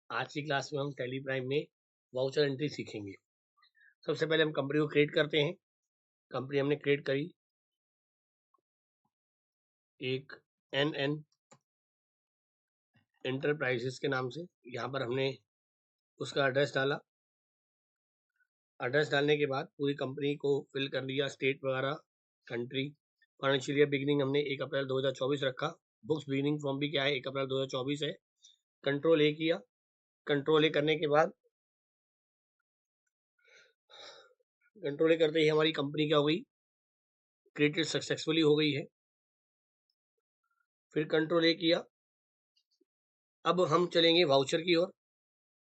आज की क्लास में हम टैली प्राइम में वाउचर एंट्री सीखेंगे। सबसे पहले हम कंपनी को क्रिएट करते हैं। कंपनी हमने क्रिएट करी एक NN एंटरप्राइजेस के नाम से। यहाँ पर हमने उसका एड्रेस डाला। एड्रेस डालने के बाद पूरी कंपनी को फिल कर लिया, स्टेट वगैरह, कंट्री। फाइनेंशियल ईयर बिगिनिंग हमने 1 अप्रैल 2024 रखा। बुक्स बिगिनिंग फॉर्म भी क्या है, 1 अप्रैल 2024 है। कंट्रोल ए किया। कंट्रोल ए करने के बाद कंट्रोल ए करते ही हमारी कंपनी क्या हो गई, क्रिएटेड सक्सेसफुली हो गई है। फिर कंट्रोल ए किया। अब हम चलेंगे वाउचर की ओर।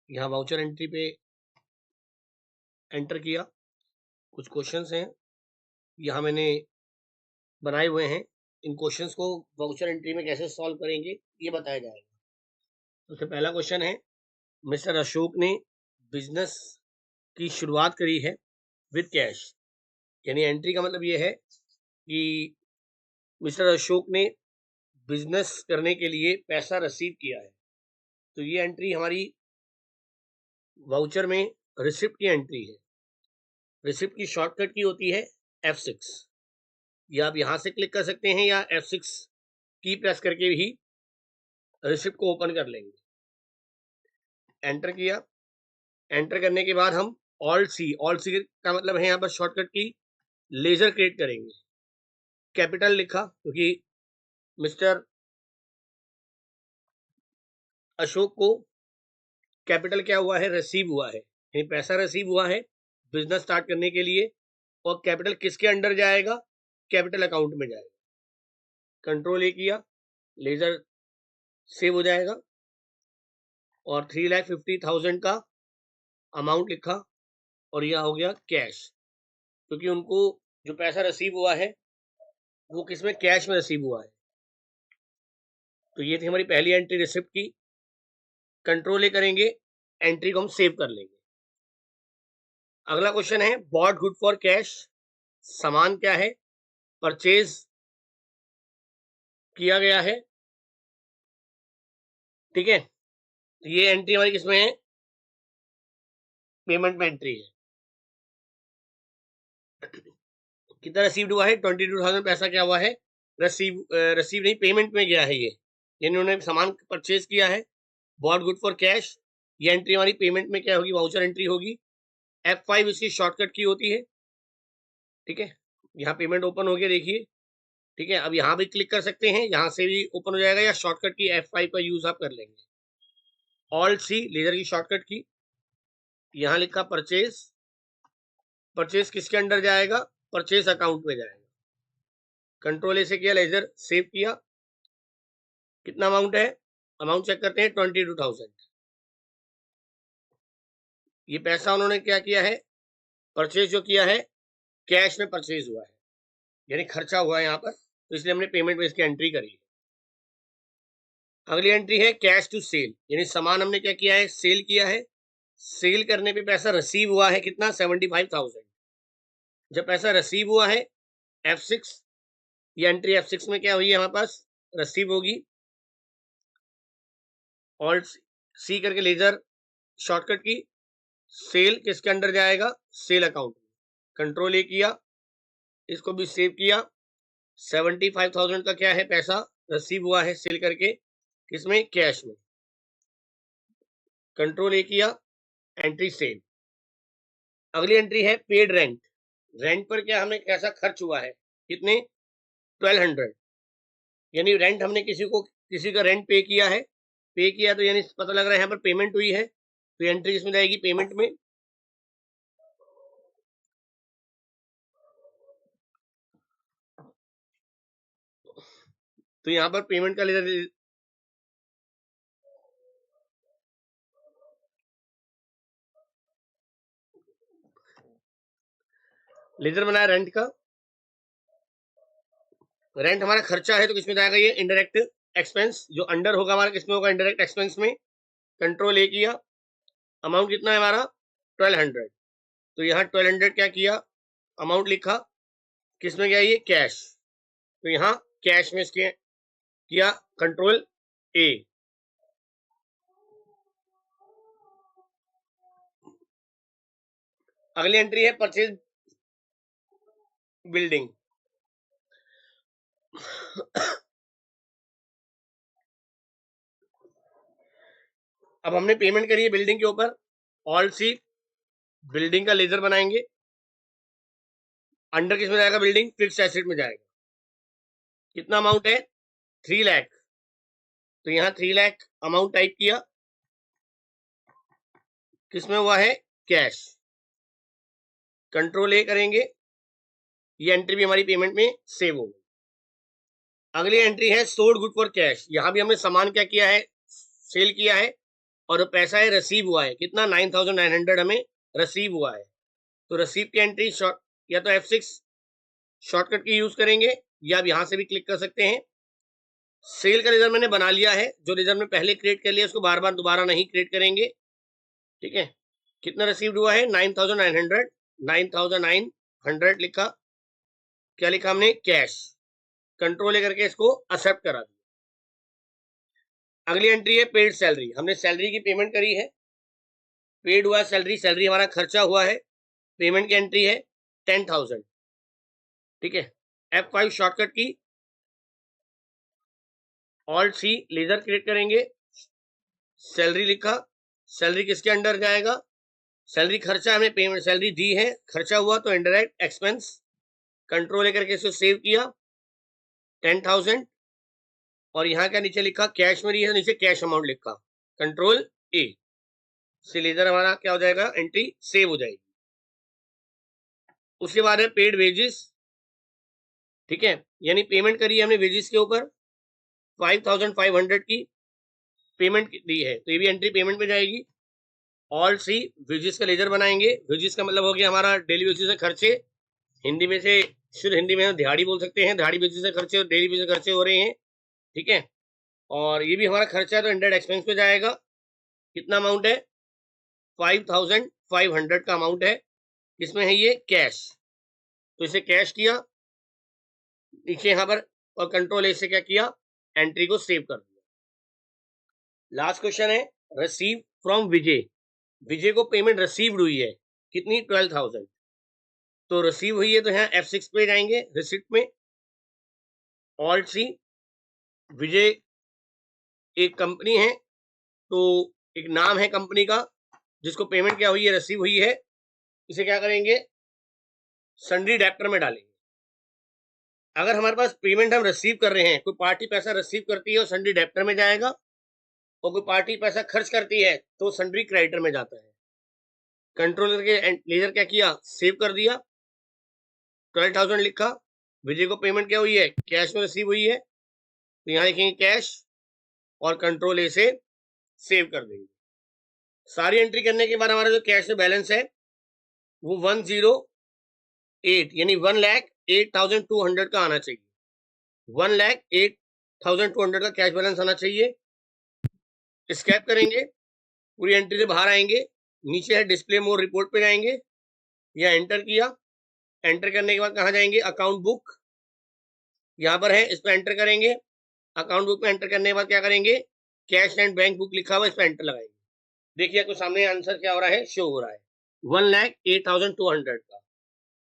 यहाँ वाउचर एंट्री पे एंटर किया। कुछ क्वेश्चंस हैं यहाँ मैंने बनाए हुए हैं। इन क्वेश्चंस को वाउचर एंट्री में कैसे सॉल्व करेंगे ये बताया जाएगा। सबसे पहला क्वेश्चन है, मिस्टर अशोक ने बिजनेस की शुरुआत करी है विद कैश। यानी एंट्री का मतलब ये है कि मिस्टर अशोक ने बिजनेस करने के लिए पैसा रिसीव किया है। तो ये एंट्री हमारी वाउचर में रिसिप्ट की एंट्री है। रिसिप्ट की शॉर्टकट की होती है F6। या आप यहां से क्लिक कर सकते हैं या F6 की प्रेस करके भी रिसिप्ट को ओपन कर लेंगे। एंटर किया। एंटर करने के बाद हम ऑल्ट सी का मतलब है यहाँ पर शॉर्टकट की लेजर क्रिएट करेंगे। कैपिटल लिखा क्योंकि मिस्टर अशोक को कैपिटल क्या हुआ है, रिसीव हुआ है, यानी पैसा रिसीव हुआ है बिजनेस स्टार्ट करने के लिए। और कैपिटल किसके अंडर जाएगा, कैपिटल अकाउंट में जाएगा। कंट्रोल ए किया, लेजर सेव हो जाएगा और 3,50,000 का अमाउंट लिखा और यह हो गया कैश। क्योंकि उनको जो पैसा रिसीव हुआ है वो किसमें, कैश में रिसीव हुआ है। तो ये थी हमारी पहली एंट्री रिसिप्ट की। कंट्रोल ए करेंगे, एंट्री को हम सेव कर लेंगे। अगला क्वेश्चन है, बॉट गुड फॉर कैश। सामान क्या है, परचेज किया गया है। ठीक है, ये एंट्री हमारी किसमें है, पेमेंट में एंट्री है। कितना रिसीव्ड हुआ है, 22,000 पैसा क्या हुआ है, रिसीव नहीं, पेमेंट में गया है ये। यानी उन्होंने सामान परचेज किया है, बॉट गुड फॉर कैश। ये एंट्री हमारी पेमेंट में क्या होगी, वाउचर एंट्री होगी। F5 इसकी शॉर्टकट की होती है। ठीक है, यहाँ पेमेंट ओपन हो गया, देखिए। ठीक है, अब यहाँ भी क्लिक कर सकते हैं, यहाँ से भी ओपन हो जाएगा, या शॉर्टकट की F5 का यूज आप कर लेंगे। ऑल्ट सी लेजर की शॉर्टकट की। यहाँ लिखा परचेज। परचेज किसके अंडर जाएगा, परचेज अकाउंट में जाएगा। कंट्रोल ए से किया, लेजर सेव किया। कितना अमाउंट है, अमाउंट चेक करते हैं, 22,000। ये पैसा उन्होंने क्या किया है, परचेज जो किया है कैश में परचेज हुआ है, यानी खर्चा हुआ है यहाँ पर, तो इसलिए हमने पेमेंट में इसकी एंट्री करी है। अगली एंट्री है कैश टू सेल, यानी सामान हमने क्या किया है, सेल किया है। सेल करने पे पैसा रिसीव हुआ है कितना, 75,000। जब पैसा रिसीव हुआ है F6, ये एंट्री F6 में क्या हुई है हमारे पास, रिसीव होगी। ऑल्ट सी करके लेजर शॉर्टकट की, सेल किसके अंडर जाएगा, सेल अकाउंट में। कंट्रोल ए किया, इसको भी सेव किया। 75,000 का क्या है, पैसा रिसीव हुआ है सेल करके, किसमें, कैश में। कंट्रोल ए किया, एंट्री सेव। अगली एंट्री है पेड रेंट। रेंट पर क्या हमें कैसा खर्च हुआ है, कितने, 1200। यानी रेंट हमने किसी का रेंट पे किया है। पे किया तो यानी पता लग रहा है यहाँ पर पेमेंट हुई है, तो एंट्री इसमें जाएगी पेमेंट में। तो यहाँ पर पेमेंट का लेजर बनाया रेंट का। रेंट हमारा खर्चा है तो किसमें जाएगा, ये इनडायरेक्ट एक्सपेंस। जो अंडर होगा हमारा किसमें होगा, इनडायरेक्ट एक्सपेंस में। कंट्रोल ए किया, अमाउंट कितना है हमारा, 1200। तो यहाँ 1200 क्या किया, अमाउंट लिखा, किसमें गया ये, कैश। तो यहाँ कैश में इसके किया, कंट्रोल ए। अगली एंट्री है परचेज बिल्डिंग। अब हमने पेमेंट करी है बिल्डिंग के ऊपर, ऑल सी बिल्डिंग का लेजर बनाएंगे। अंडर किस में जाएगा? बिल्डिंग फिक्स्ड एसेट में जाएगा। कितना अमाउंट है? 3 लाख। तो यहाँ 3 लाख अमाउंट टाइप किया, किसमें हुआ है? कैश। कंट्रोल ए करेंगे, ये एंट्री भी हमारी पेमेंट में सेव हो गई। अगली एंट्री है सोल्ड गुड फॉर कैश। यहां भी हमने सामान क्या किया है? सेल किया है, और पैसा है रिसीव हुआ है। कितना? 9900 हमें रिसीव हुआ है। तो रिसीव की एंट्री शॉर्ट या तो F6 शॉर्टकट की यूज करेंगे, या आप यहां से भी क्लिक कर सकते हैं। सेल का रिजर्व मैंने बना लिया है, जो रिजर्व में पहले क्रिएट कर लिया उसको बार बार दोबारा नहीं क्रिएट करेंगे। ठीक है, कितना रिसीव्ड हुआ है? 9900। 9900 लिखा, क्या लिखा हमने? कैश। कंट्रोल लेकर के इसको एक्सेप्ट करा दिया। अगली एंट्री है पेड सैलरी। हमने सैलरी की पेमेंट करी है, पेड हुआ सैलरी, सैलरी हमारा खर्चा हुआ है। पेमेंट की एंट्री है 10,000। ठीक है, F5 शॉर्टकट की, ऑल्ट सी लेजर क्रिएट करेंगे, सैलरी लिखा। सैलरी किसके अंडर जाएगा? सैलरी खर्चा, हमें पेमेंट सैलरी दी है, खर्चा हुआ तो इनडायरेक्ट एक्सपेंस। कंट्रोल लेकर के इसको सेव किया 10,000, और यहाँ का नीचे लिखा कैश में है, नीचे कैश अमाउंट लिखा। कंट्रोल ए से लेजर हमारा क्या हो जाएगा? एंट्री सेव हो जाएगी। उसके बाद है पेड वेजेस। ठीक है, यानी पेमेंट करी है हमने वेजेस के ऊपर, 5500 की पेमेंट दी है, तो ये भी एंट्री पेमेंट में जाएगी। ऑल सी वेजेस का लेजर बनाएंगे। वेजेस का मतलब हो गया हमारा डेली बेसिस से खर्चे, हिंदी में से शुद्ध हिंदी में दिहाड़ी बोल सकते हैं। दिहाड़ी बेसिस से खर्चे और डेली बेसिस से खर्चे हो रहे हैं। ठीक है, और ये भी हमारा खर्चा है तो इंडायरेक्ट एक्सपेंस पे जाएगा। कितना अमाउंट है? 5500 का अमाउंट है। इसमें है ये कैश, तो इसे कैश किया नीचे यहां पर, और कंट्रोल ए से क्या किया? एंट्री को सेव कर दिया। लास्ट क्वेश्चन है रिसीव फ्रॉम विजय। विजय को पेमेंट रिसीव्ड हुई है, कितनी? 12,000। तो रिसीव हुई है तो यहाँ F6 पे जाएंगे, रिसिप्ट में, ऑल्ट सी। विजय एक कंपनी है, तो एक नाम है कंपनी का जिसको पेमेंट क्या हुई है? रिसीव हुई है। इसे क्या करेंगे? सन्ड्री डेप्टर में डालेंगे। अगर हमारे पास पेमेंट हम रिसीव कर रहे हैं, कोई पार्टी पैसा रिसीव करती है और सन्ड्री डेप्टर में जाएगा, और कोई पार्टी पैसा खर्च करती है तो सन्ड्री क्रेडिटर में जाता है। कंट्रोलर के लेजर क्या किया? सेव कर दिया, 12,000 लिखा। विजय को पेमेंट क्या हुई है? कैश में रिसीव हुई है, तो यहाँ लिखेंगे कैश, और कंट्रोल ए से सेव कर देंगे। सारी एंट्री करने के बाद हमारा जो कैश में बैलेंस है वो 108 यानी 1,08,200 का आना चाहिए। 1,08,200 का कैश बैलेंस आना चाहिए। स्कैप करेंगे, पूरी एंट्री से बाहर आएंगे, नीचे है डिस्प्ले मोर, रिपोर्ट पे जाएंगे, या एंटर किया। एंटर करने के बाद कहाँ जाएंगे? अकाउंट बुक, यहाँ पर है, इस पर एंटर करेंगे। अकाउंट बुक में एंटर करने के बाद क्या करेंगे? कैश एंड बैंक बुक लिखा हुआ, इस पर एंटर लगाएंगे। देखिए आपको सामने आंसर क्या हो रहा है? शो हो रहा है 1,08,200 का।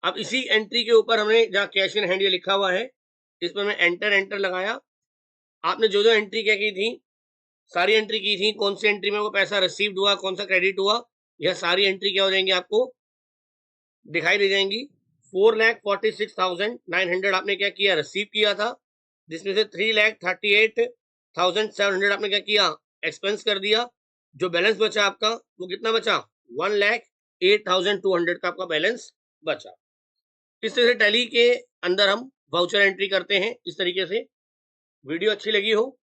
अब इसी एंट्री के ऊपर हमने जहाँ कैश इन हैंड ये लिखा हुआ है, इस पर मैं एंटर लगाया। आपने जो जो एंट्री क्या की थी, सारी एंट्री की थी, कौन सी एंट्री में वो पैसा रिसीव्ड हुआ, कौन सा क्रेडिट हुआ, यह सारी एंट्री क्या हो जाएंगी? आपको दिखाई दे जाएंगी। 4,46,900 आपने क्या किया? रिसीव किया था, जिसमें से 3,38,700 आपने क्या किया? एक्सपेंस कर दिया। जो बैलेंस बचा आपका वो कितना बचा? 1,08,200 का आपका बैलेंस बचा। इस तरह से टैली के अंदर हम वाउचर एंट्री करते हैं। इस तरीके से वीडियो अच्छी लगी हो,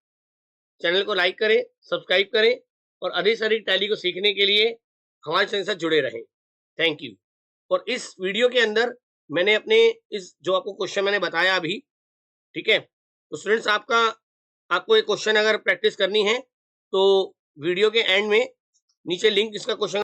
चैनल को लाइक करें, सब्सक्राइब करें, और अधिक से अधिक टैली को सीखने के लिए हमारे चैनल से जुड़े रहें। Thank you. और इस वीडियो के अंदर मैंने अपने इस जो आपको क्वेश्चन मैंने बताया अभी, ठीक है, तो स्टूडेंट्स आपको एक क्वेश्चन अगर प्रैक्टिस करनी है तो वीडियो के एंड में नीचे लिंक, जिसका क्वेश्चन